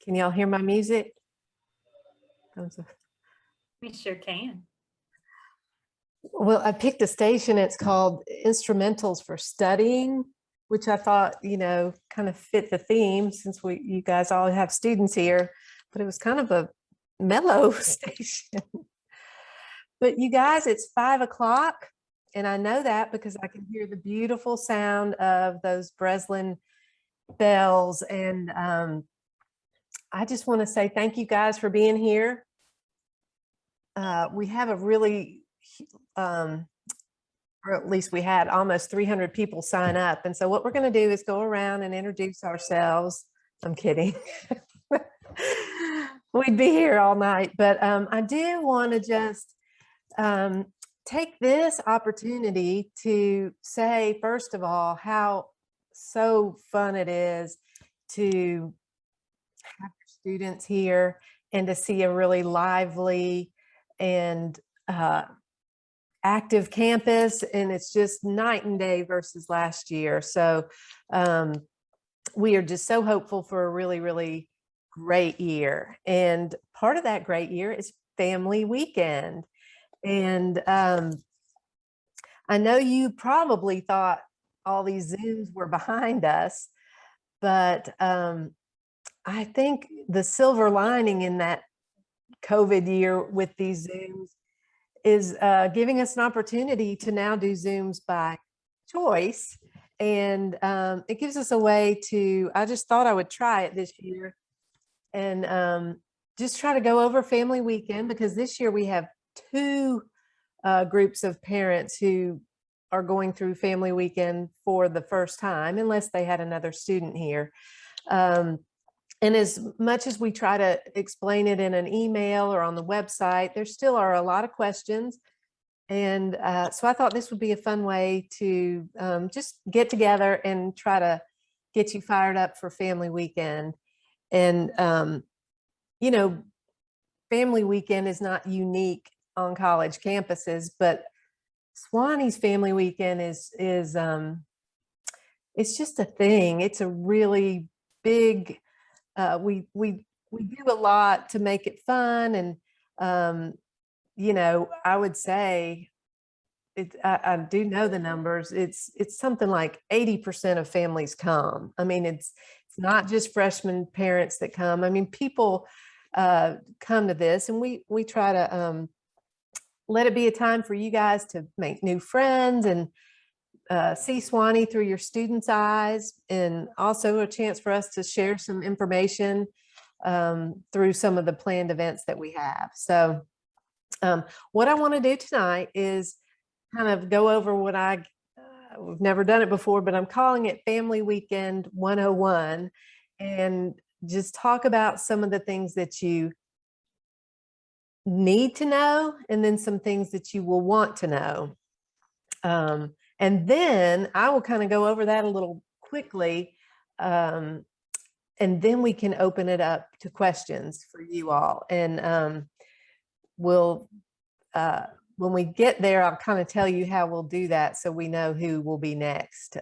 Can y'all hear my music? We sure can. Well, I picked a station. It's called Instrumentals for Studying, which I thought, kind of fit the theme since you guys all have students here, but it was kind of a mellow station. But you guys, it's 5 o'clock, and I know that because I can hear the beautiful sound of those Breslin bells. And I just want to say thank you guys for being here. We have a really, or at least we had almost 300 people sign up. And so what we're going to do is go around and introduce ourselves. I'm kidding. We'd be here all night, but I do want to just take this opportunity to say, first of all, how so fun it is to have students here and to see a really lively and active campus, and it's just night and day versus last year. So we are just so hopeful for a really, really great year. And part of that great year is family weekend. And I know you probably thought all these Zooms were behind us, but I think the silver lining in that COVID year with these Zooms is giving us an opportunity to now do Zooms by choice. And it gives us a way to, I just thought I would try it this year and just try to go over family weekend, because this year we have two groups of parents who are going through family weekend for the first time, unless they had another student here. And as much as we try to explain it in an email or on the website, there still are a lot of questions. And so I thought this would be a fun way to just get together and try to get you fired up for family weekend. And, family weekend is not unique on college campuses, but Sewanee's family weekend is it's just a thing. It's a really big, we do a lot to make it fun. And, I would say I do know the numbers. It's something like 80% of families come. I mean, it's not just freshman parents that come. I mean, people come to this, and we try to let it be a time for you guys to make new friends and see Sewanee through your students' eyes, and also a chance for us to share some information through some of the planned events that we have. So what I want to do tonight is kind of go over what we've never done it before, but I'm calling it Family Weekend 101, and just talk about some of the things that you need to know, and then some things that you will want to know. And then I will kind of go over that a little quickly, and then we can open it up to questions for you all. And we'll, when we get there, I'll kind of tell you how we'll do that, so we know who will be next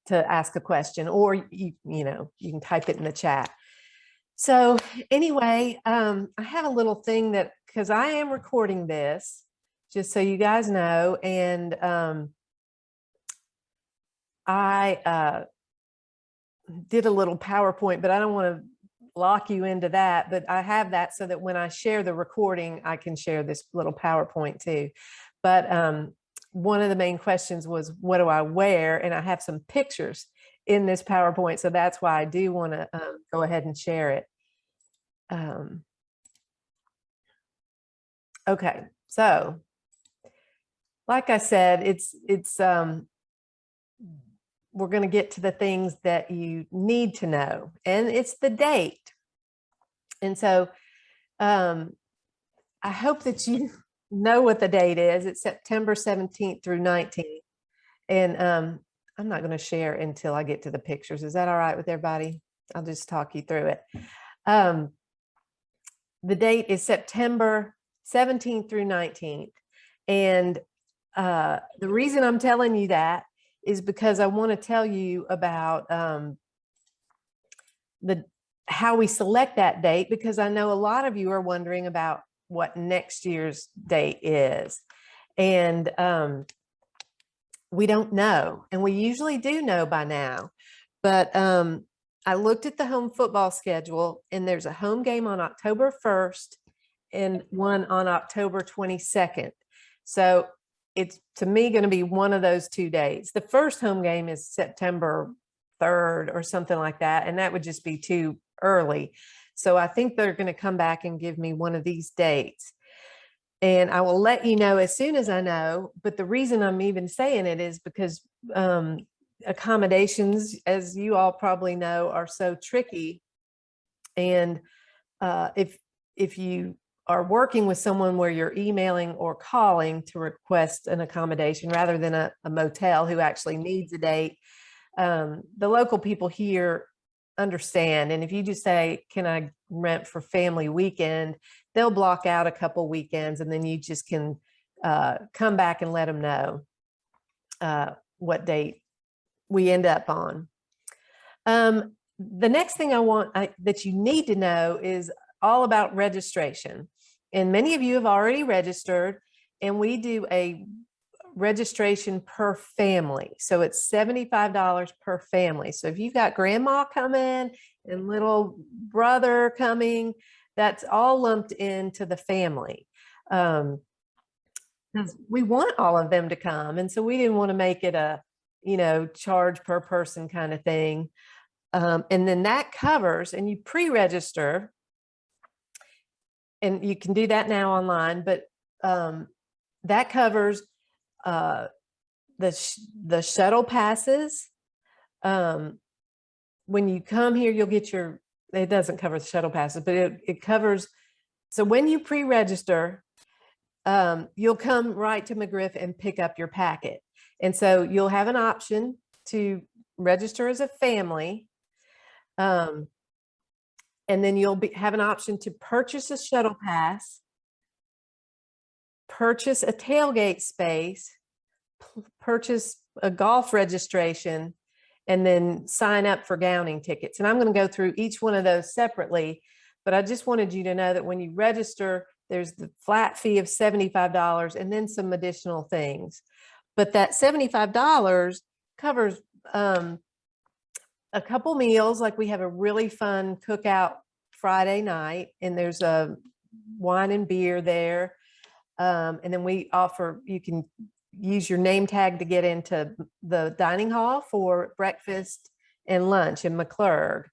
to ask a question, or you can type it in the chat. So anyway, I have a little thing that, because I am recording this, just so you guys know, and I did a little PowerPoint, but I don't want to lock you into that. But I have that so that when I share the recording, I can share this little PowerPoint too. But one of the main questions was, what do I wear? And I have some pictures in this PowerPoint, so that's why I do want to go ahead and share it. Okay, so like I said, we're going to get to the things that you need to know, and it's the date. And so I hope that you know what the date is. It's September 17th through 19th. And I'm not going to share until I get to the pictures. Is that all right with everybody? I'll just talk you through it. The date is September 17th through 19th. And the reason I'm telling you that is because I want to tell you about the how we select that date, because I know a lot of you are wondering about what next year's date is. And we don't know. And we usually do know by now. But I looked at the home football schedule, and there's a home game on October 1st and one on October 22nd. So it's, to me, going to be one of those 2 days. The first home game is September 3rd or something like that, and that would just be too early. So I think they're going to come back and give me one of these dates. And I will let you know as soon as I know. But the reason I'm even saying it is because accommodations, as you all probably know, are so tricky. And if you are working with someone where you're emailing or calling to request an accommodation rather than a motel who actually needs a date, the local people here understand. And if you just say, can I rent for family weekend, they'll block out a couple weekends, and then you just can come back and let them know what date we end up on. The next thing that you need to know is all about registration. And many of you have already registered, and we do a registration per family. So it's $75 per family. So if you've got grandma coming and little brother coming, that's all lumped into the family. We want all of them to come. And so we didn't want to make it a, charge per person kind of thing. And then that covers, and you pre-register, and you can do that now online, but that covers the shuttle passes. When you come here, you'll get it doesn't cover the shuttle passes, but it covers. So when you pre-register, you'll come right to McGriff and pick up your packet. And so you'll have an option to register as a family. And then you'll have an option to purchase a shuttle pass, purchase a tailgate space, purchase a golf registration, and then sign up for gowning tickets. And I'm going to go through each one of those separately, but I just wanted you to know that when you register, there's the flat fee of $75 and then some additional things. But that $75 covers a couple meals. Like, we have a really fun cookout Friday night, and there's a wine and beer there. And then we offer, you can use your name tag to get into the dining hall for breakfast and lunch in McClurg.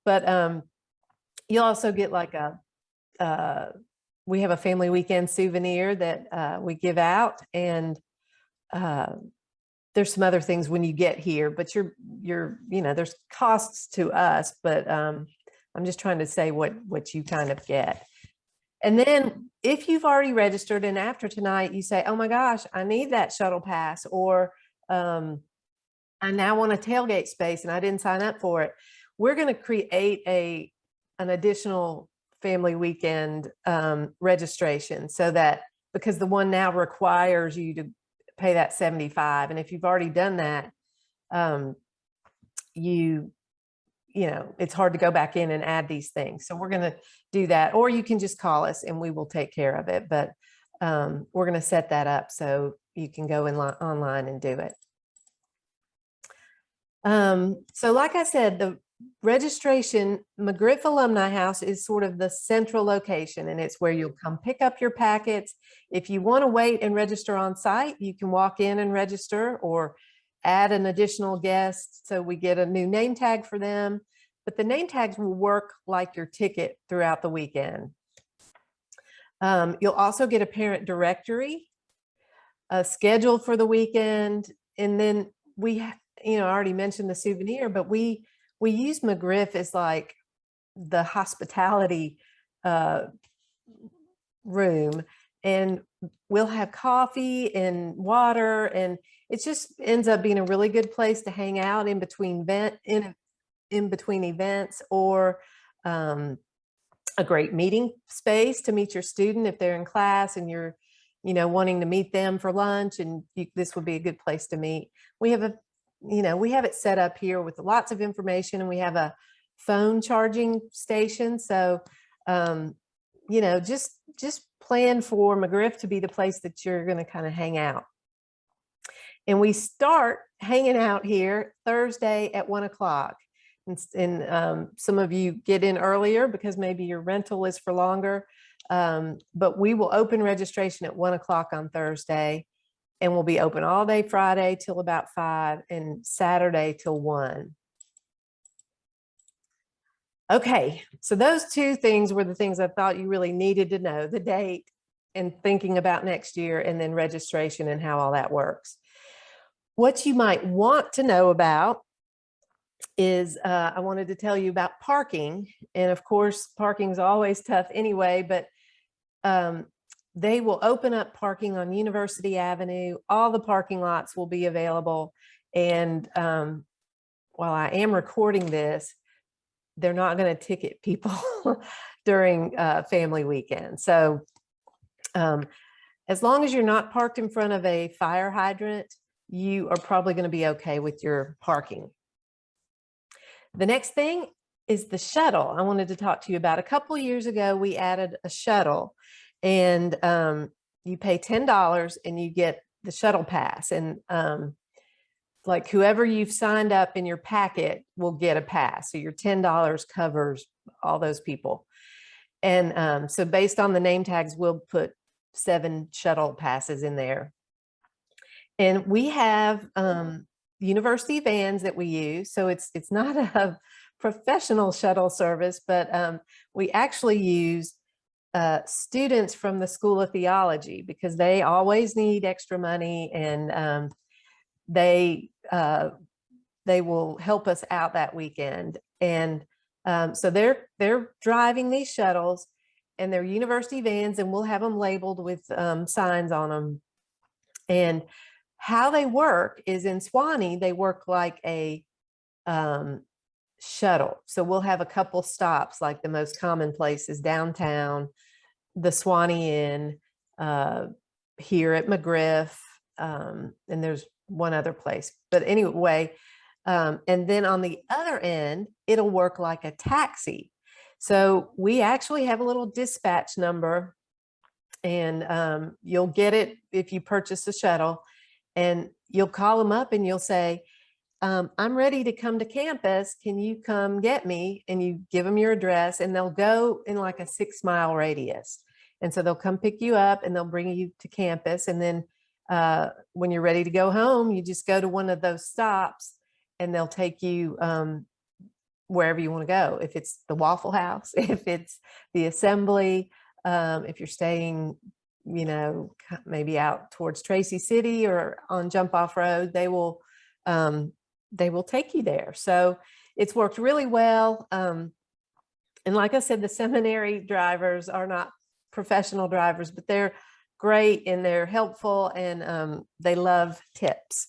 But you'll also get like we have a family weekend souvenir that we give out, and there's some other things when you get here, but there's costs to us, but I'm just trying to say what you kind of get. And then if you've already registered and after tonight you say, oh my gosh, I need that shuttle pass, or I now want a tailgate space and I didn't sign up for it, we're going to create an additional family weekend registration, so that, because the one now requires you to pay that $75. And if you've already done that, it's hard to go back in and add these things. So we're going to do that, or you can just call us and we will take care of it. But we're going to set that up so you can go online and do it. So like I said, the registration, McGriff Alumni House is sort of the central location, and it's where you'll come pick up your packets. If you want to wait and register on site, you can walk in and register, or add an additional guest, so we get a new name tag for them. But the name tags will work like your ticket throughout the weekend. You'll also get a parent directory, a schedule for the weekend, and then I already mentioned the souvenir, but we use McGriff as like the hospitality room, and we'll have coffee and water, and it just ends up being a really good place to hang out in between events, or a great meeting space to meet your student if they're in class and you're wanting to meet them for lunch, and this would be a good place to meet. We have it set up here with lots of information, and we have a phone charging station. So, you know, just plan for McGriff to be the place that you're going to kind of hang out. And we start hanging out here Thursday at 1 o'clock. And some of you get in earlier because maybe your rental is for longer. But we will open registration at 1 o'clock on Thursday, and we'll be open all day Friday till about 5 and Saturday till 1. Okay, so those two things were the things I thought you really needed to know: the date and thinking about next year, and then registration and how all that works. What you might want to know about is I wanted to tell you about parking. And of course, parking is always tough anyway, but they will open up parking on University Avenue. All the parking lots will be available. And while I am recording this, they're not going to ticket people during family weekend. So as long as you're not parked in front of a fire hydrant, you are probably going to be okay with your parking. The next thing is the shuttle. I wanted to talk to you about. A couple of years ago, we added a shuttle, and you pay $10 and you get the shuttle pass. And like whoever you've signed up in your packet will get a pass. So your $10 covers all those people. And so based on the name tags, we'll put 7 shuttle passes in there. And we have university vans that we use. So it's not a professional shuttle service, but we actually use students from the School of Theology, because they always need extra money, and they will help us out that weekend. And so they're driving these shuttles, and they're university vans, and we'll have them labeled with signs on them. And how they work is, in Sewanee, they work like a shuttle. So we'll have a couple stops, like the most common place is downtown, the Sewanee Inn, here at McGriff, and there's one other place. But anyway, and then on the other end, it'll work like a taxi. So we actually have a little dispatch number, and you'll get it if you purchase a shuttle. And you'll call them up and you'll say, I'm ready to come to campus. Can you come get me? And you give them your address, and they'll go in like a 6-mile radius. And so they'll come pick you up and they'll bring you to campus. And then when you're ready to go home, you just go to one of those stops and they'll take you wherever you want to go. If it's the Waffle House, if it's the Assembly, if you're staying, you know, maybe out towards Tracy City or on Jump Off Road, they will take you there. So it's worked really well. And like I said, the seminary drivers are not professional drivers, but they're great and they're helpful, and they love tips.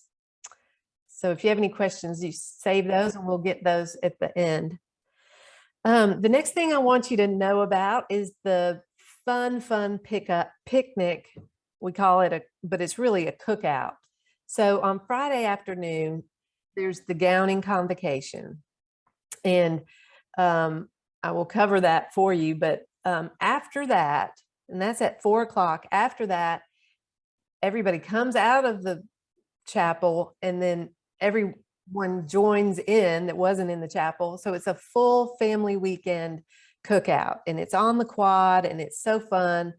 So if you have any questions, you save those and we'll get those at the end. The next thing I want you to know about is the fun picnic. We call it but it's really a cookout. So on Friday afternoon, there's the gowning convocation, and I will cover that for you. But after that, and that's at 4 o'clock, after that, everybody comes out of the chapel, and then everyone joins in that wasn't in the chapel. So it's a full family weekend cookout, and it's on the quad, and it's so fun.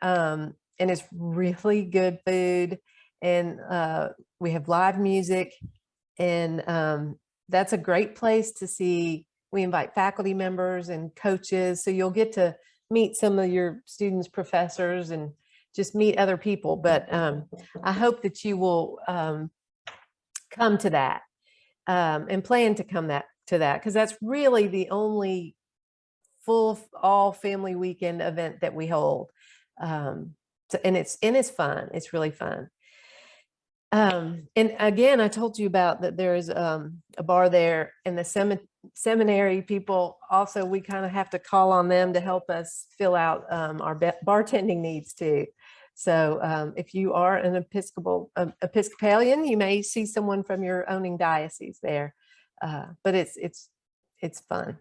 And it's really good food, and we have live music, and that's a great place to see. We invite faculty members and coaches, so you'll get to meet some of your students' professors and just meet other people. But I hope that you will come to that and plan to come to that, because that's really the only full all family weekend event that we hold. And it's fun. It's really fun. And again, I told you about that there is a bar there, and the seminary people also, we kind of have to call on them to help us fill out our bartending needs too. So if you are an Episcopalian, you may see someone from your owning diocese there, but it's fun.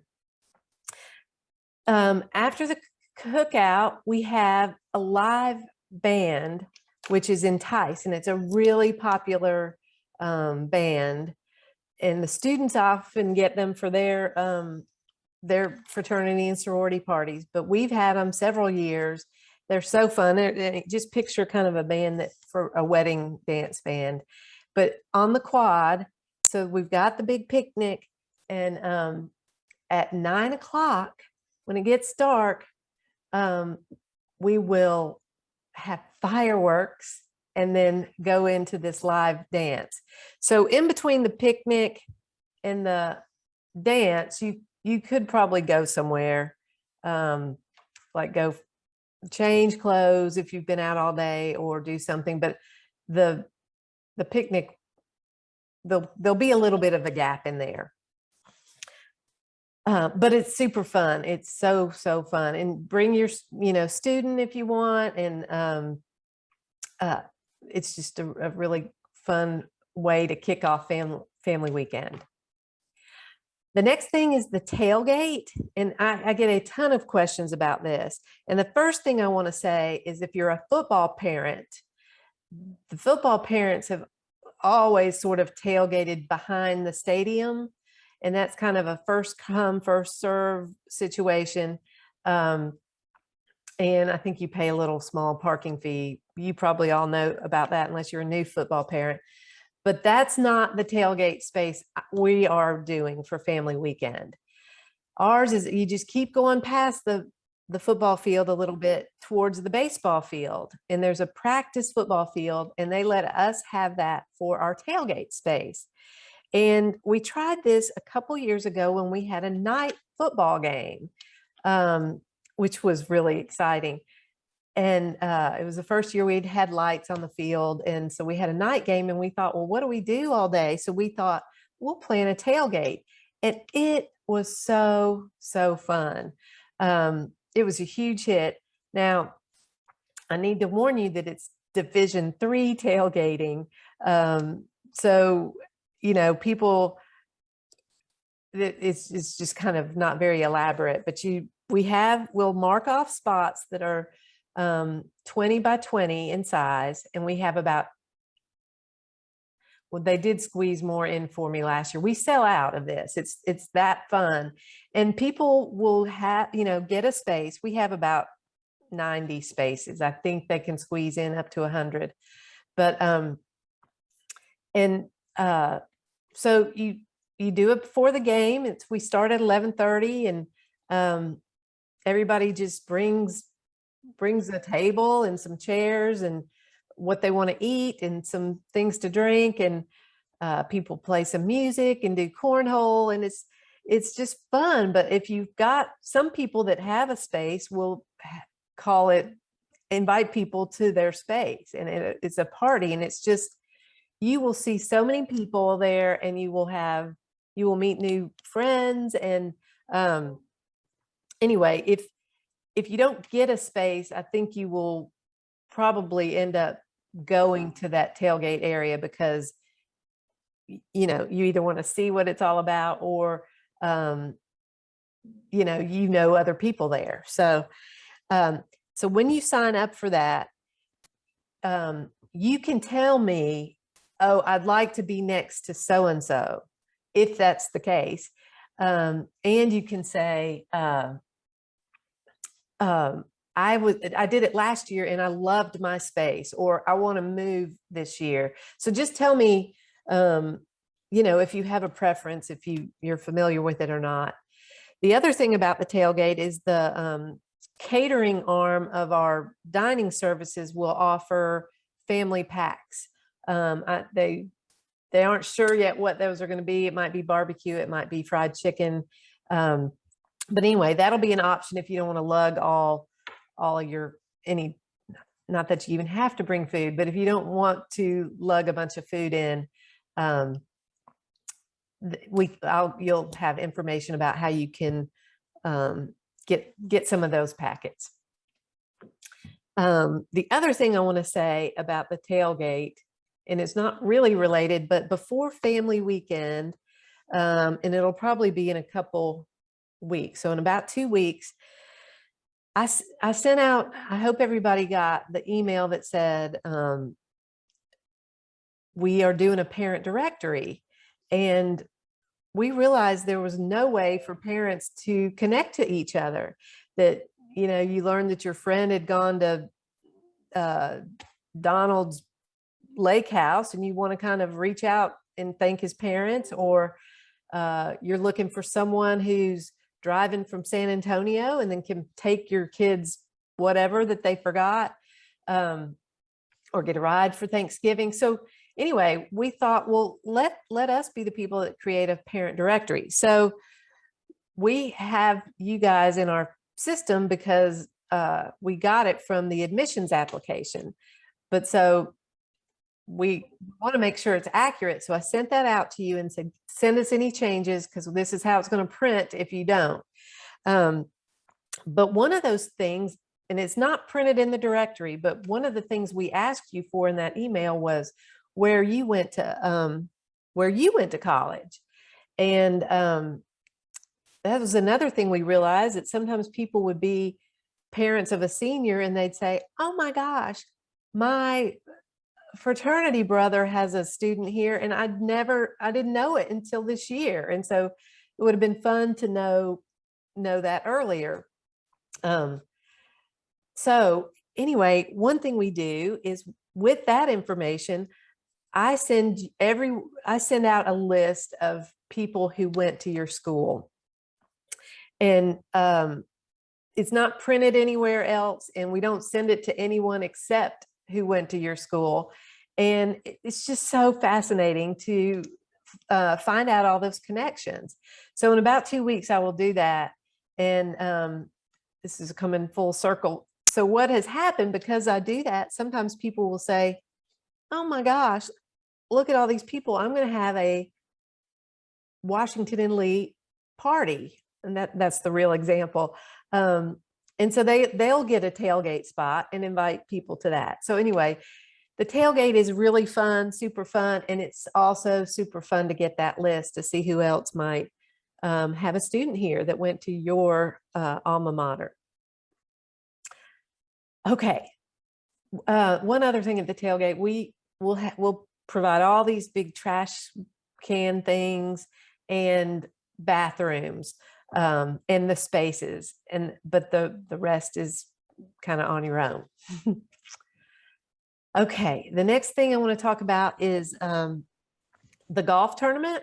After the cookout, we have a live band, which is Entice, and it's a really popular band. And the students often get them for their fraternity and sorority parties, but we've had them several years. They're so fun. Just picture kind of a band that for a wedding dance band, but on the quad. So we've got the big picnic, and at 9 o'clock, when it gets dark, we will have fireworks and then go into this live dance. So in between the picnic and the dance, you could probably go somewhere, like go change clothes if you've been out all day, or do something. But the picnic, there'll be a little bit of a gap in there. But it's super fun. It's so fun. And bring your student if you want. And it's just a really fun way to kick off family weekend. The next thing is the tailgate. And I get a ton of questions about this. And the first thing I want to say is, if you're a football parent, the football parents have always sort of tailgated behind the stadium. And that's kind of a first come, first serve situation. And I think you pay a little small parking fee. You probably all know about that, unless you're a new football parent. But that's not the tailgate space we are doing for family weekend. Ours is, you just keep going past the football field a little bit towards the baseball field. And there's a practice football field, and they let us have that for our tailgate space. And we tried this a couple years ago when we had a night football game, which was really exciting. And it was the first year we'd had lights on the field. And so we had a night game, and we thought, well, what do we do all day? So we thought, we'll plan a tailgate. And it was so fun. It was a huge hit. Now, I need to warn you that it's Division III tailgating. So, people, it's just kind of not very elaborate, but we'll mark off spots that are 20 by 20 in size. And we have they did squeeze more in for me last year. We sell out of this. It's that fun. And people will get a space. We have about 90 spaces. I think they can squeeze in up to 100. But, so you do it before the game. We start at 11:30, and everybody just brings a table and some chairs and what they want to eat and some things to drink, and people play some music and do cornhole, and it's just fun. But if you've got some people that have a space, will invite people to their space, and it's a party, and it's just, you will see so many people there, and you will meet new friends. And anyway, if you don't get a space, I think you will probably end up going to that tailgate area, because you either want to see what it's all about, or other people there. So when you sign up for that, you can tell me, oh, I'd like to be next to so-and-so, if that's the case. And you can say, I did it last year and I loved my space, or I want to move this year. So just tell me, if you have a preference, if you're familiar with it or not. The other thing about the tailgate is the catering arm of our dining services will offer family packs. They aren't sure yet what those are going to be. It might be barbecue, it might be fried chicken. But anyway, that'll be an option if you don't want to lug all not that you even have to bring food, but if you don't want to lug a bunch of food in, you'll have information about how you can get some of those packets. The other thing I want to say about the tailgate, and it's not really related, but before family weekend, and it'll probably be in a couple weeks. So in about 2 weeks, I sent out, I hope everybody got the email that said, we are doing a parent directory. And we realized there was no way for parents to connect to each other, that, you learned that your friend had gone to Donald's lake house and you want to kind of reach out and thank his parents, or you're looking for someone who's driving from San Antonio and then can take your kids whatever that they forgot, or get a ride for Thanksgiving. So anyway, we thought, well, let us be the people that create a parent directory. So we have you guys in our system because we got it from the admissions application. But so we want to make sure it's accurate. So I sent that out to you and said, send us any changes, because this is how it's going to print if you don't. But one of those things, and it's not printed in the directory, but one of the things we asked you for in that email was where you went to college. And that was another thing we realized, that sometimes people would be parents of a senior and they'd say, oh my gosh, my fraternity brother has a student here and I didn't know it until this year. And so it would have been fun to know that earlier. So anyway, one thing we do is, with that information, I send out a list of people who went to your school, and it's not printed anywhere else, and we don't send it to anyone except who went to your school. And it's just so fascinating to find out all those connections. So in about 2 weeks, I will do that. And this is coming full circle. So what has happened, because I do that, sometimes people will say, oh my gosh, look at all these people. I'm going to have a Washington and Lee party. And that's the real example. And so they'll get a tailgate spot and invite people to that. So anyway, the tailgate is really fun, super fun. And it's also super fun to get that list to see who else might have a student here that went to your alma mater. Okay. One other thing at the tailgate, we'll provide all these big trash can things and bathrooms, and the spaces, but the rest is kind of on your own. Okay, the next thing I want to talk about is the golf tournament.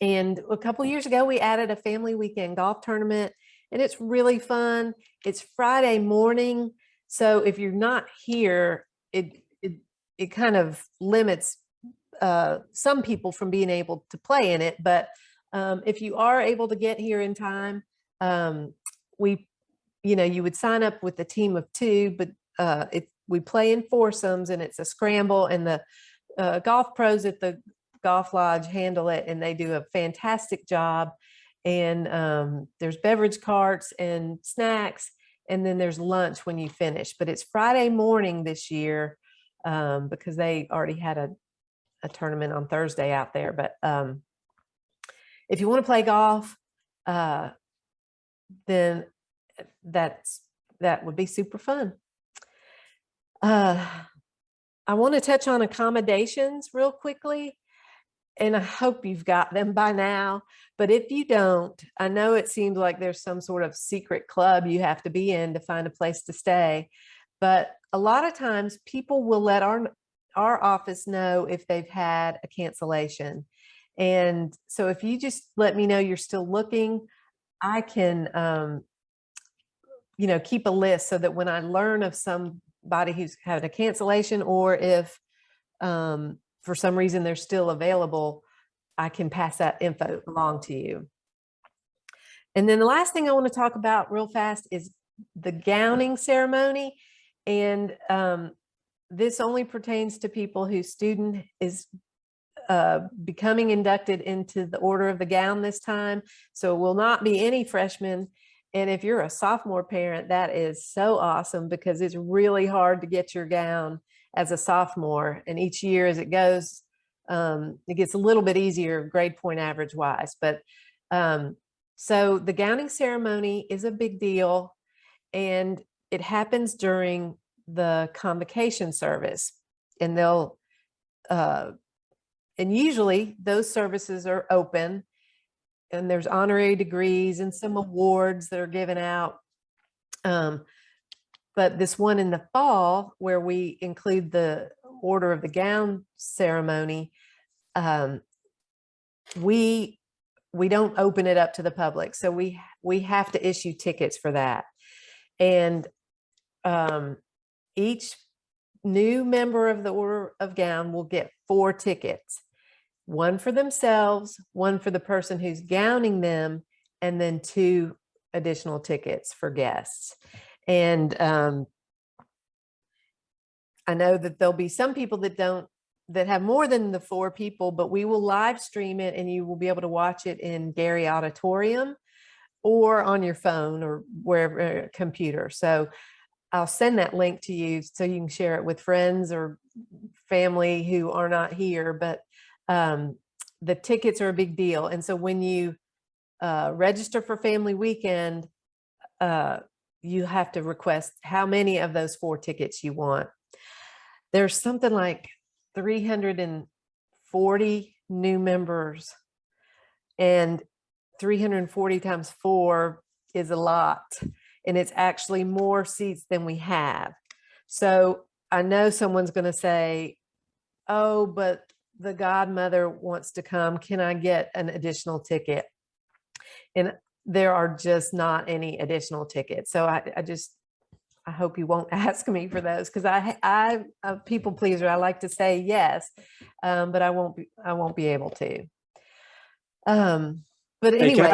And a couple years ago, we added a family weekend golf tournament, and it's really fun. It's Friday morning, so if you're not here, it kind of limits some people from being able to play in it. But if you are able to get here in time, you would sign up with a team of 2, but we play in foursomes, and it's a scramble, and the golf pros at the golf lodge handle it, and they do a fantastic job. And there's beverage carts and snacks, and then there's lunch when you finish. But it's Friday morning this year, because they already had a tournament on Thursday out there. But if you want to play golf, then that would be super fun. I want to touch on accommodations real quickly, and I hope you've got them by now. But if you don't, I know it seems like there's some sort of secret club you have to be in to find a place to stay. But a lot of times people will let our office know if they've had a cancellation. And so if you just let me know you're still looking, I can, keep a list, so that when I learn of somebody who's had a cancellation, or if for some reason they're still available, I can pass that info along to you. And then the last thing I want to talk about real fast is the gowning ceremony. And this only pertains to people whose student is becoming inducted into the Order of the Gown this time. So it will not be any freshmen. And if you're a sophomore parent, that is so awesome, because it's really hard to get your gown as a sophomore. And each year as it goes, it gets a little bit easier grade point average wise. But so the gowning ceremony is a big deal. and it happens during the convocation service, and they'll and usually those services are open, and there's honorary degrees and some awards that are given out. But this one in the fall, where we include the Order of the Gown ceremony, we don't open it up to the public, so we have to issue tickets for that. And each new member of the Order of Gown will get 4 tickets, one for themselves, one for the person who's gowning them, and then 2 additional tickets for guests. And I know that there'll be some people that have more than the 4 people, but we will live stream it, and you will be able to watch it in Gary Auditorium or on your phone or wherever, computer. So I'll send that link to you so you can share it with friends or family who are not here. But the tickets are a big deal. And so when you register for Family Weekend, you have to request how many of those 4 tickets you want. There's something like 340 new members, and 340 times 4 is a lot. And it's actually more seats than we have. So I know someone's going to say, oh, but the godmother wants to come. Can I get an additional ticket? And there are just not any additional tickets. So I hope you won't ask me for those, because I'm a people pleaser. I like to say yes, but I won't be able to. But anyway. Hey, can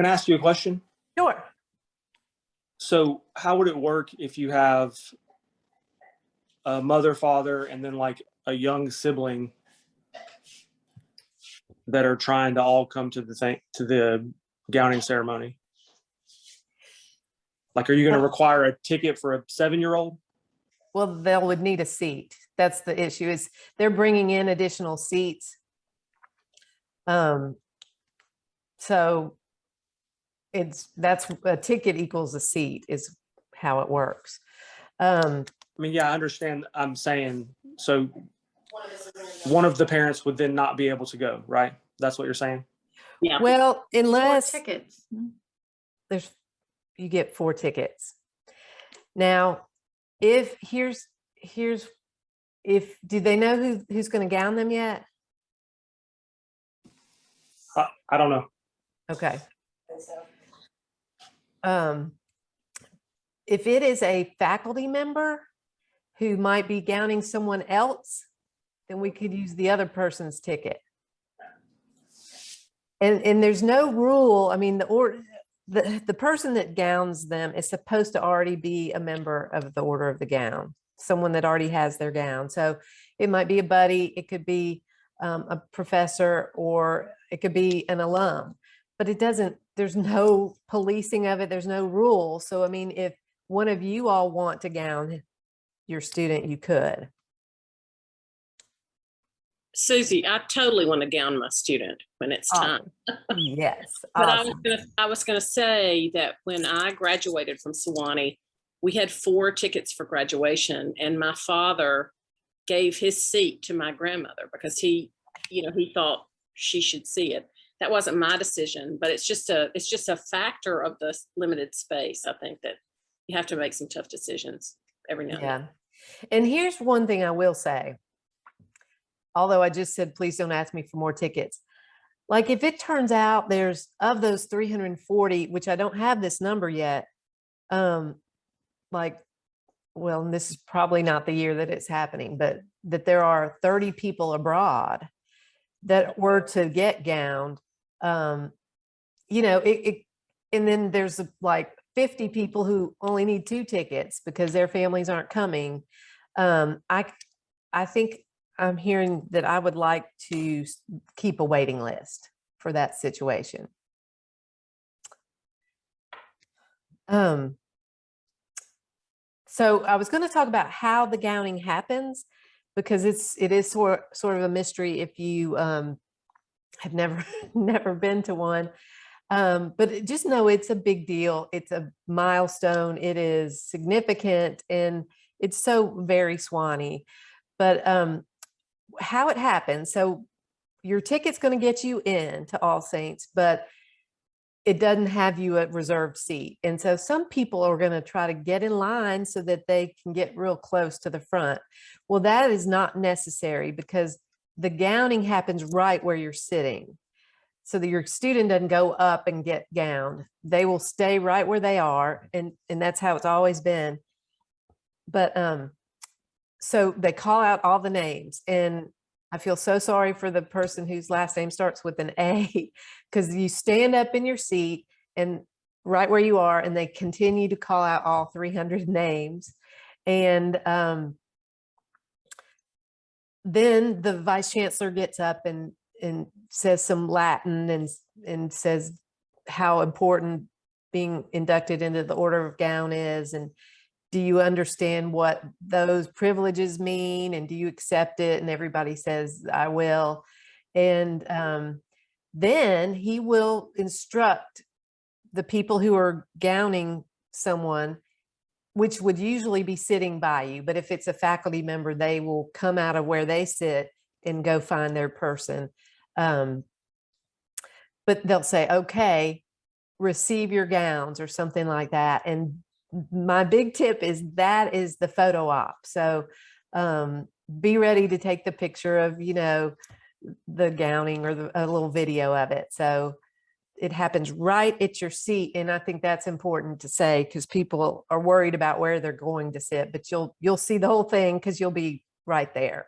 I ask you a question? Sure. So how would it work if you have a mother, father, and then like a young sibling that are trying to all come to the gowning ceremony? Like, are you going to require a ticket for a 7-year-old? Well, they would need a seat. That's the issue, is they're bringing in additional seats. So that's a ticket equals a seat is how it works. I mean, yeah, I understand. I'm saying, so one of the parents would then not be able to go, right? That's what you're saying? Yeah. Well, 4 unless tickets. you get 4 tickets. Now, do they know who's going to gown them yet? I don't know. Okay. If it is a faculty member who might be gowning someone else, then we could use the other person's ticket. And there's no rule. I mean, the person that gowns them is supposed to already be a member of the Order of the Gown, someone that already has their gown. So it might be a buddy, it could be a professor, or it could be an alum, but there's no policing of it. There's no rule. So, I mean, if one of you all want to gown your student, you could. Susie, I totally want to gown my student when it's time. Yes. But Awesome. I was gonna say that when I graduated from Sewanee, we had 4 tickets for graduation, and my father gave his seat to my grandmother because he thought she should see it. That wasn't my decision, but it's just a factor of the limited space. I think that you have to make some tough decisions every now and then. Yeah. And here's one thing I will say. Although I just said, please don't ask me for more tickets. Like, if it turns out there's, of those 340, which I don't have this number yet, like, well, and this is probably not the year that it's happening, but that there are 30 people abroad that were to get gowned, and then there's like 50 people who only need 2 tickets because their families aren't coming. I think I'm hearing that I would like to keep a waiting list for that situation. So I was going to talk about how the gowning happens, because it is sort of a mystery if you have never been to one. But just know it's a big deal. It's a milestone. It is significant, and it's so very Sewanee. But how it happens, so your ticket's going to get you in to All Saints, but it doesn't have you a reserved seat. And so some people are going to try to get in line so that they can get real close to the front. Well, that is not necessary because the gowning happens right where you're sitting. So that your student doesn't go up and get gowned. They will stay right where they are. And that's how it's always been. But so they call out all the names, and I feel so sorry for the person whose last name starts with an A, because you stand up in your seat and right where you are, and they continue to call out all 300 names. And then the vice chancellor gets up and says some Latin and says how important being inducted into the Order of Gown is, and do you understand what those privileges mean, and do you accept it? And everybody says, I will. And then he will instruct the people who are gowning someone, which would usually be sitting by you. But if it's a faculty member, they will come out of where they sit and go find their person. But they'll say, okay, receive your gowns or something like that. And my big tip is that is the photo op. So be ready to take the picture of, you know, the gowning or a little video of it. So it happens right at your seat. And I think that's important to say because people are worried about where they're going to sit, but you'll see the whole thing because you'll be right there.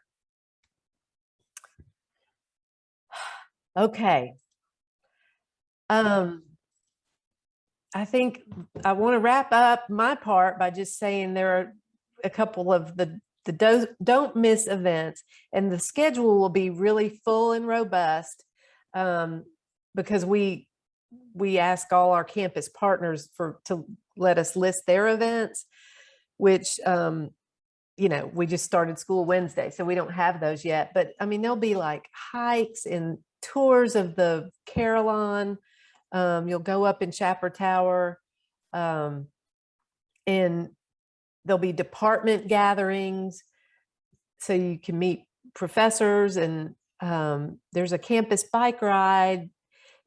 Okay. I think I want to wrap up my part by just saying there are a couple of the don't miss events, and the schedule will be really full and robust because we ask all our campus partners to let us list their events, which you know, we just started school Wednesday, so we don't have those yet. But I mean, there'll be like hikes and tours of the Carillon. You'll go up in Chaper Tower, and there'll be department gatherings so you can meet professors, and there's a campus bike ride.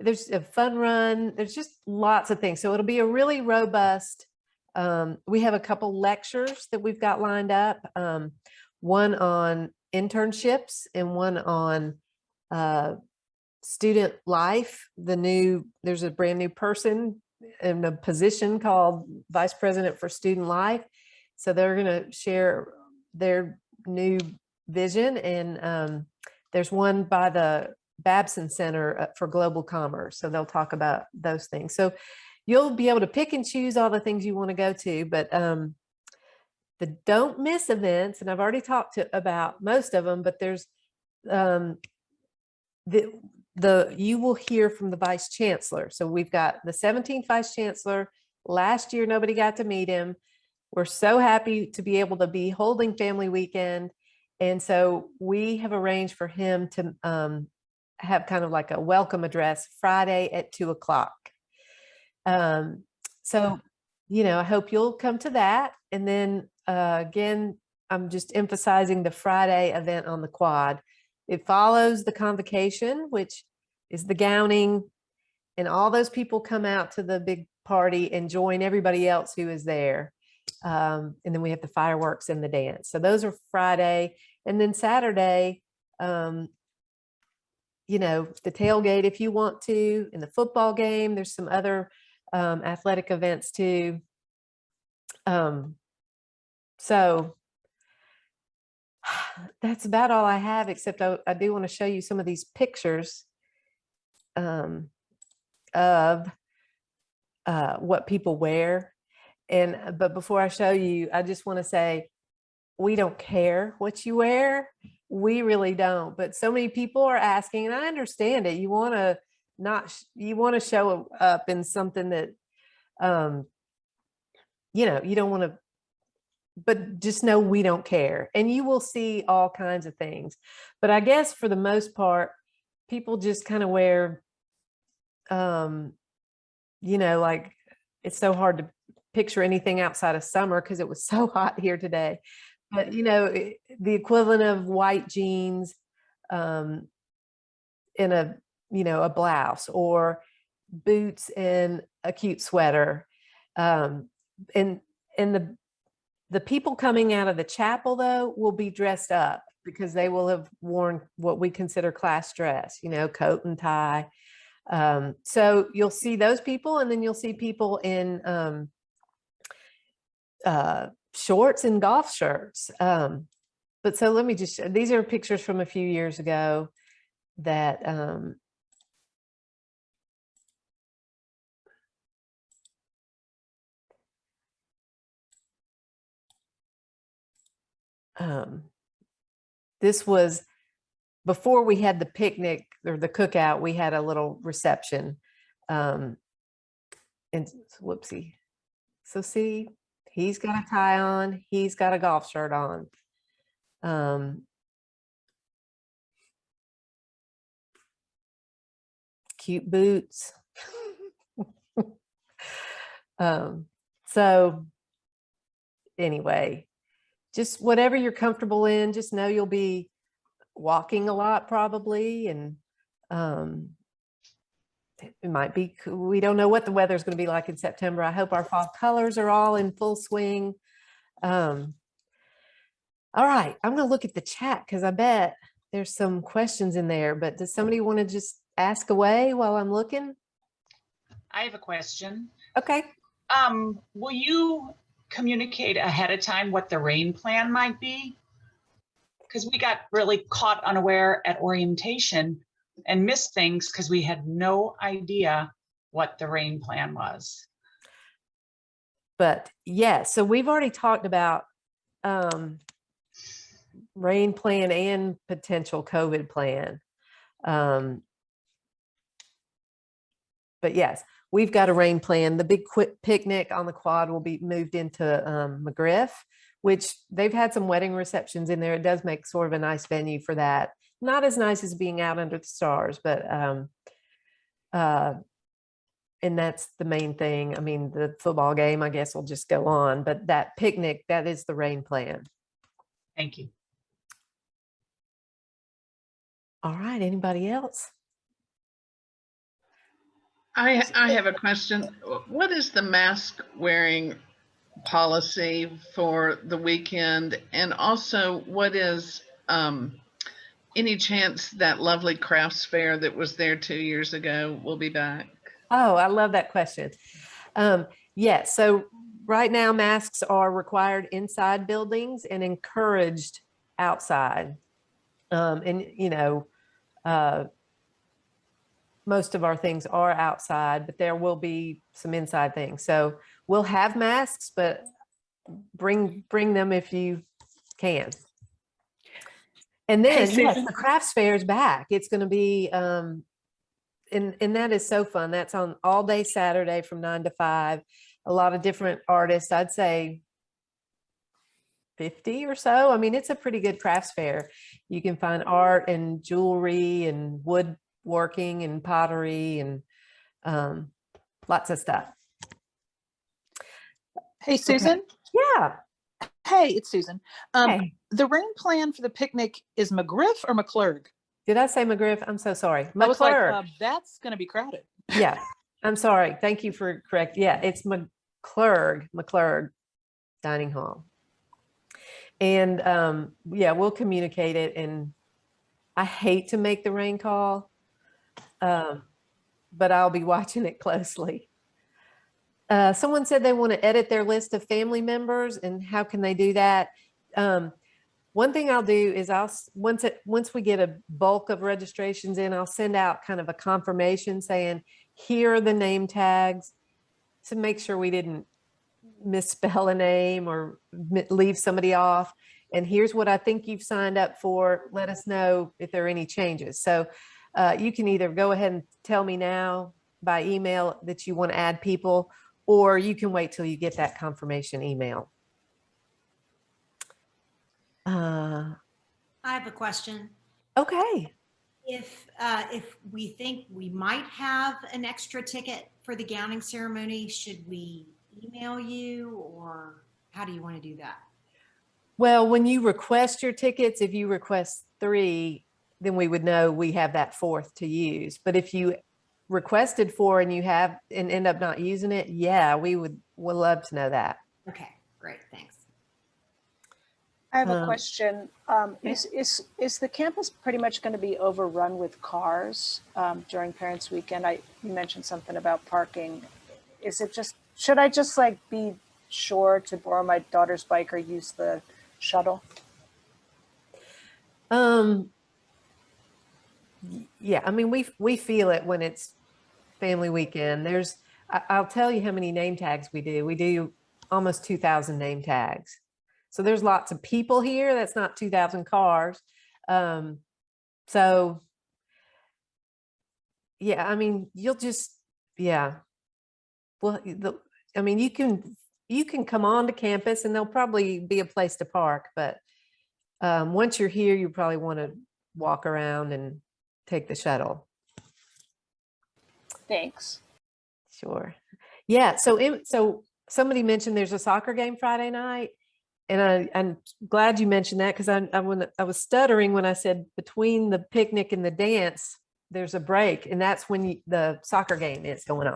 There's a fun run. There's just lots of things. So it'll be a really robust. We have a couple lectures that we've got lined up. One on internships and one on student life. There's a brand new person in a position called Vice President for Student Life. So they're going to share their new vision. And there's one by the Babson Center for Global Commerce. So they'll talk about those things. So you'll be able to pick and choose all the things you want to go to, but the don't miss events, and I've already talked about most of them, but there's you will hear from the vice chancellor. So we've got the 17th vice chancellor. Last year, nobody got to meet him. We're so happy to be able to be holding family weekend. And so we have arranged for him to have kind of like a welcome address Friday at 2:00. So, you know, I hope you'll come to that. And then again, I'm just emphasizing the Friday event on the quad. It follows the convocation, which is the gowning, and all those people come out to the big party and join everybody else who is there. And then we have the fireworks and the dance. So those are Friday. And then Saturday, you know, the tailgate if you want to, in the football game. There's some other athletic events too. So that's about all I have, except I do want to show you some of these pictures of what people wear. But before I show you, I just want to say, we don't care what you wear. We really don't. But so many people are asking, and I understand it. You want to show up in something that, you know, you don't want to, but just know we don't care. And you will see all kinds of things. But I guess for the most part, people just kind of wear you know, like it's so hard to picture anything outside of summer because it was so hot here today. But, you know, the equivalent of white jeans in a, you know, a blouse, or boots and a cute sweater. And the people coming out of the chapel, though, will be dressed up because they will have worn what we consider class dress, you know, coat and tie. So you'll see those people, and then you'll see people in shorts and golf shirts. But so let me just, these are pictures from a few years ago that this was before we had the picnic or the cookout. We had a little reception. And whoopsie. So see, he's got a tie on, he's got a golf shirt on. Cute boots. So anyway, just whatever you're comfortable in, just know you'll be walking a lot probably. And it might be, we don't know what the weather is going to be like in September. I hope our fall colors are all in full swing. All right, I'm going to look at the chat because I bet there's some questions in there, but does somebody want to just ask away while I'm looking? I have a question. Okay. Will you communicate ahead of time what the rain plan might be? Because we got really caught unaware at orientation and missed things because we had no idea what the rain plan was. But yeah, so we've already talked about rain plan and potential COVID plan. But yes, we've got a rain plan. The big picnic on the quad will be moved into McGriff, which they've had some wedding receptions in there. It does make sort of a nice venue for that. Not as nice as being out under the stars, but and that's the main thing. I mean, the football game, I guess, will just go on, but that picnic, that is the rain plan. Thank you. All right, anybody else? I have a question. What is the mask wearing policy for the weekend? And also, what is any chance that lovely crafts fair that was there 2 years ago will be back? Oh, I love that question. Yeah, so right now masks are required inside buildings and encouraged outside. And you know, most of our things are outside, but there will be some inside things. So we'll have masks, but bring them if you can. And then yes, the crafts fair is back. It's going to be, and that is so fun. That's on all day Saturday from 9 to 5. A lot of different artists, I'd say 50 or so. I mean, it's a pretty good crafts fair. You can find art and jewelry and woodworking and pottery and lots of stuff. Hey, Susan. Yeah. Hey, it's Susan. Hey. The rain plan for the picnic is McGriff or McClurg? Did I say McGriff? I'm so sorry. I was like, McClurg. that's going to be crowded. Yeah, I'm sorry. Thank you for correct. Yeah, it's McClurg Dining Hall. And yeah, we'll communicate it. And I hate to make the rain call, but I'll be watching it closely. Someone said they want to edit their list of family members, and how can they do that? One thing I'll do is once we get a bulk of registrations in, I'll send out kind of a confirmation saying, here are the name tags, to make sure we didn't misspell a name or leave somebody off. And here's what I think you've signed up for. Let us know if there are any changes. So you can either go ahead and tell me now by email that you want to add people, or you can wait till you get that confirmation email. I have a question. Okay. If we think we might have an extra ticket for the gowning ceremony, should we email you, or how do you want to do that? Well, when you request your tickets, if you request 3, then we would know we have that 4th to use. But if you requested 4 and you have and end up not using it, yeah, would love to know that. Okay, great, thanks. I have a Um, question. Is the campus pretty much going to be overrun with cars during Parents Weekend? You mentioned something about parking. Is it just, should I just like be sure to borrow my daughter's bike or use the shuttle? Yeah, I mean, we feel it when it's family weekend. I'll tell you how many name tags we do. We do almost 2,000 name tags. So there's lots of people here. That's not 2,000 cars. So yeah, I mean, yeah. Well, I mean, you can come on to campus and there'll probably be a place to park, but once you're here, you probably want to walk around and take the shuttle. Thanks. Sure. Yeah. So somebody mentioned there's a soccer game Friday night, and I'm glad you mentioned that, because I was stuttering when I said between the picnic and the dance, there's a break, and that's when the soccer game is going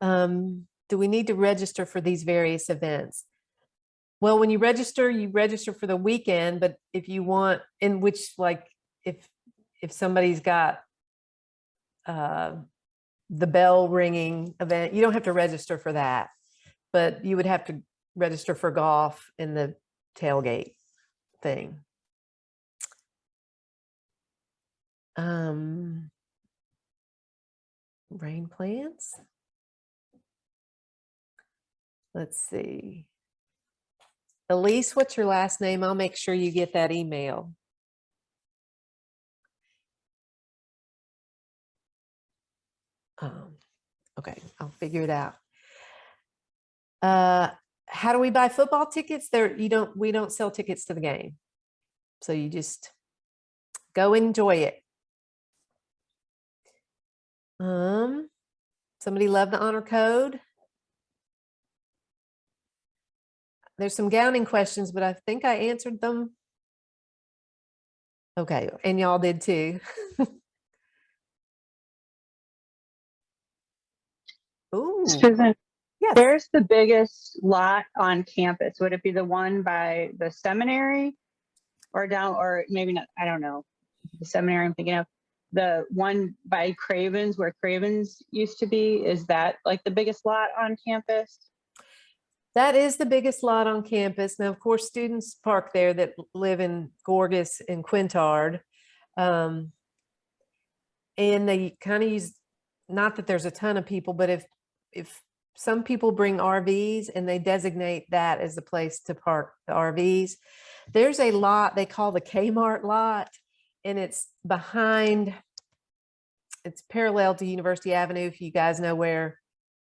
on. Do we need to register for these various events? Well, when you register for the weekend, but if you want, in which, like, if somebody's got the bell ringing event, you don't have to register for that, but you would have to register for golf in the tailgate thing. Rain plans. Let's see. Elise, what's your last name? I'll make sure you get that email. Okay, I'll figure it out. How do we buy football tickets? We don't sell tickets to the game. So you just go enjoy it. Somebody love the honor code. There's some gowning questions, but I think I answered them. Okay, and y'all did too. Ooh, Susan, yes. where's the biggest lot on campus? Would it be the one by the seminary or down, or maybe not, I don't know, the seminary I'm thinking of, the one by Cravens where Cravens used to be? Is that like the biggest lot on campus? That is the biggest lot on campus. Now, of course, students park there that live in Gorgas and Quintard. And they kind of use, not that there's a ton of people, but if some people bring RVs and they designate that as the place to park the RVs, there's a lot they call the Kmart lot, and it's parallel to University Avenue. If you guys know where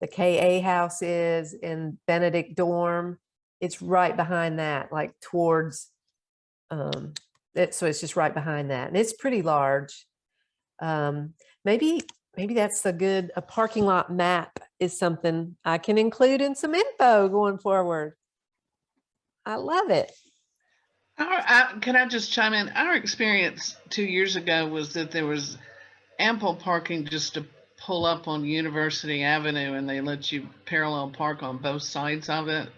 the KA house is in Benedict Dorm, it's right behind that, like towards, so it's just right behind that, and it's pretty large. Maybe that's a parking lot map is something I can include in some info going forward. I love it. Can I just chime in? Our experience 2 years ago was that there was ample parking just to pull up on University Avenue, and they let you parallel park on both sides of it.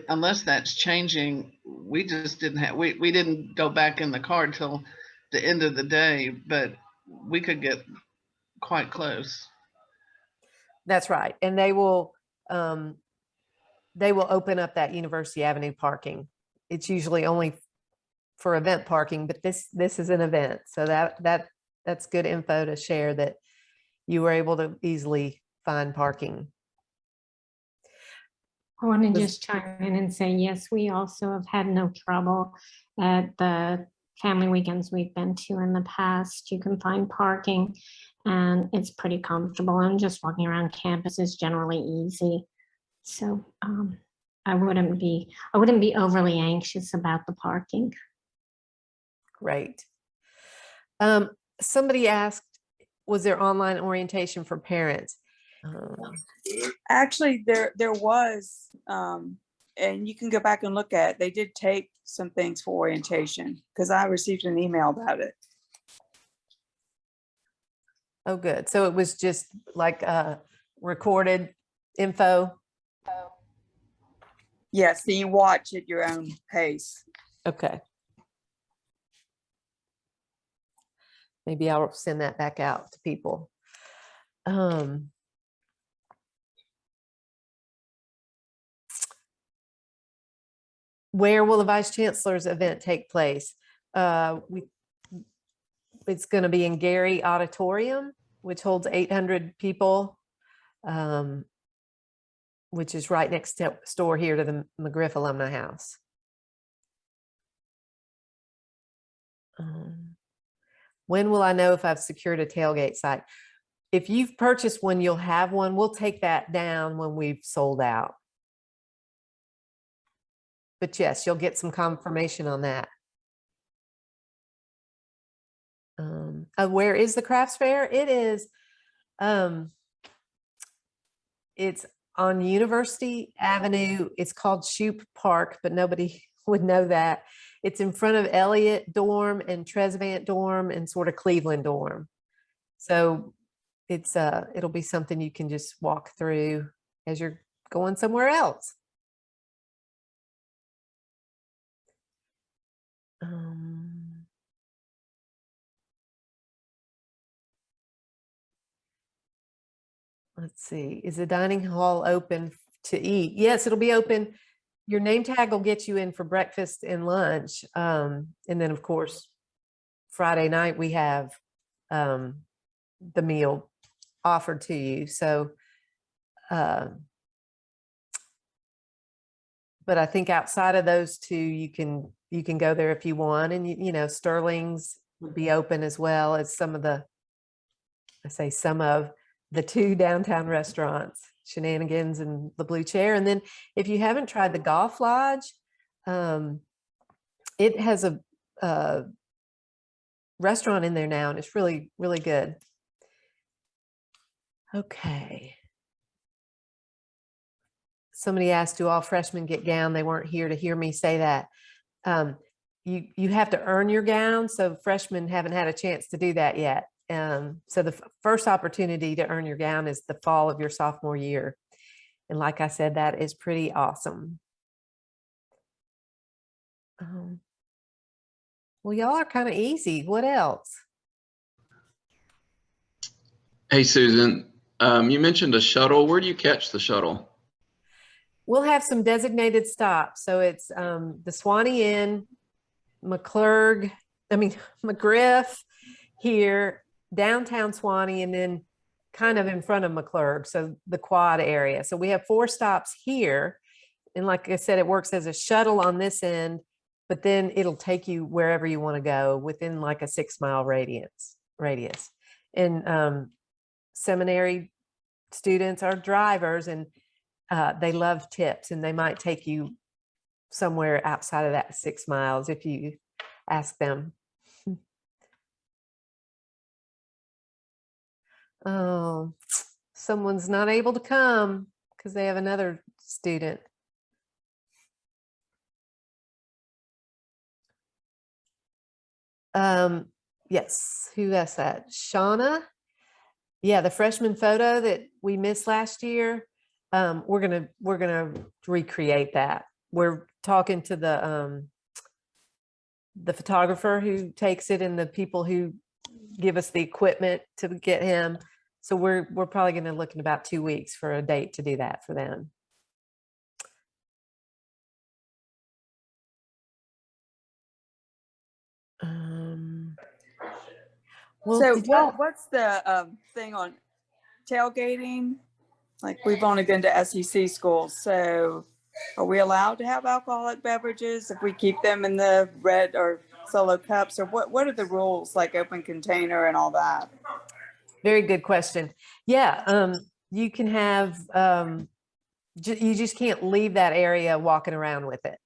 Unless that's changing, we just didn't have, we didn't go back in the car till the end of the day, but we could get quite close. That's right. And they will open up that University Avenue parking. It's usually only for event parking, but this is an event. So that's good info to share, that you were able to easily find parking. I want to just chime in and say, yes, we also have had no trouble at the family weekends we've been to in the past. You can find parking and it's pretty comfortable, and just walking around campus is generally easy. So I wouldn't be overly anxious about the parking. Great. Somebody asked, was there online orientation for parents? Actually, there was, and you can go back and look at it. They did take some things for orientation because I received an email about it. Oh, good. So it was just like recorded info. Yes, so you watch at your own pace. Okay. Maybe I'll send that back out to people. Where will the Vice Chancellor's event take place? It's going to be in Gary Auditorium, which holds 800 people, which is right next door here to the McGriff Alumni House. When will I know if I've secured a tailgate site? If you've purchased one, you'll have one. We'll take that down when we've sold out. But yes, you'll get some confirmation on that. Where is the crafts fair? It is, it's on University Avenue. It's called Shoup Park, but nobody would know that. It's in front of Elliott Dorm and Trezevant Dorm and sort of Cleveland Dorm. So it's it'll be something you can just walk through as you're going somewhere else. Let's see, is the dining hall open to eat? Yes, it'll be open. Your name tag will get you in for breakfast and lunch. And then of course, Friday night we have the meal offered to you. So, but I think outside of those two, you can go there if you want. And you know, Sterling's would be open as well as some of the two downtown restaurants, Shenanigans and the Blue Chair. And then if you haven't tried the Golf Lodge, it has a restaurant in there now, and it's really, really good. Okay. Somebody asked, do all freshmen get gown? They weren't here to hear me say that. You have to earn your gown, so freshmen haven't had a chance to do that yet. So the first opportunity to earn your gown is the fall of your sophomore year. And like I said, that is pretty awesome. Well, y'all are kind of easy. What else? Hey, Susan, you mentioned a shuttle. Where do you catch the shuttle? We'll have some designated stops. So it's the Sewanee Inn, McGriff here, downtown Sewanee, and then kind of in front of McClurg, so the quad area. So we have 4 stops here. And like I said, it works as a shuttle on this end, but then it'll take you wherever you want to go within like a 6-mile radius. And seminary students are drivers, and they love tips, and they might take you somewhere outside of that 6 miles if you ask them. Oh, someone's not able to come because they have another student. Yes, who asked that? Shauna? Yeah, the freshman photo that we missed last year. We're gonna recreate that. We're talking to the photographer who takes it and the people who give us the equipment to get him. So we're probably going to look in about 2 weeks for a date to do that for them. Well, So did y'all- what's the thing on tailgating? Like, we've only been to SEC schools, so are we allowed to have alcoholic beverages if we keep them in the red or solo cups, or what are the rules, like open container and all that? Very good question. Yeah, you can have, you just can't leave that area walking around with it.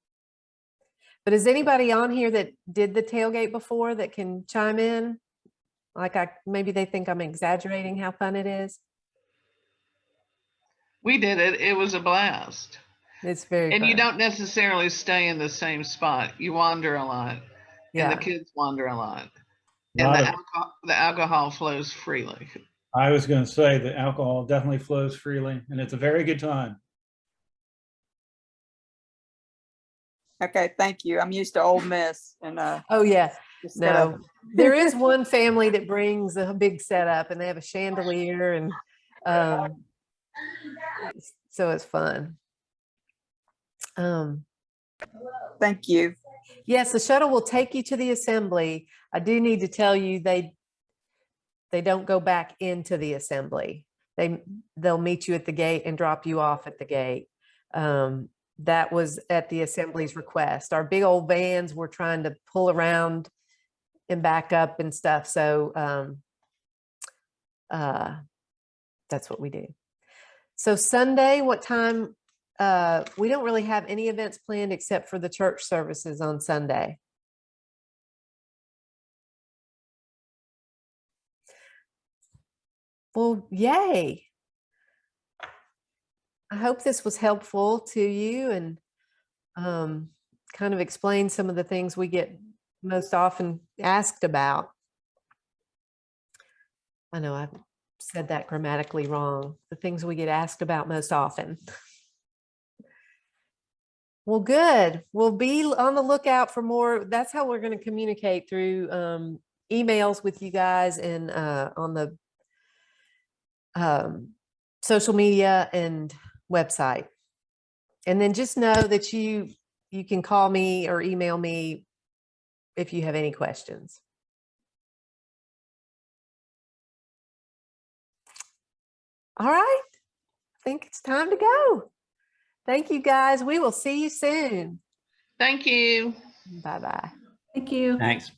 But is anybody on here that did the tailgate before that can chime in? Like maybe they think I'm exaggerating how fun it is. We did it. It was a blast. It's very And you fun. don't necessarily stay in the same spot. You wander a lot. And Yeah. the kids wander a lot. Not And the alcohol flows freely. I was going to say the alcohol definitely flows freely, and it's a very good time. Okay, thank you. I'm used to Ole Miss and Oh yeah. just gotta- No, there is one family that brings a big setup and they have a chandelier and so it's fun. Thank you. Yes, the shuttle will take you to the assembly. I do need to tell you they don't go back into the assembly. They'll meet you at the gate and drop you off at the gate. That was at the assembly's request. Our big old vans were trying to pull around and back up and stuff. So that's what we do. So Sunday, what time? We don't really have any events planned except for the church services on Sunday. Well, yay. I hope this was helpful to you and kind of explain some of the things we get most often asked about. I know I've said that grammatically wrong. The things we get asked about most often. Well, good. We'll be on the lookout for more. That's how we're going to communicate through emails with you guys and on the social media and website. And then just know that you can call me or email me if you have any questions. All right. I think it's time to go. Thank you, guys. We will see you soon. Thank you. Bye-bye. Thank you. Thanks.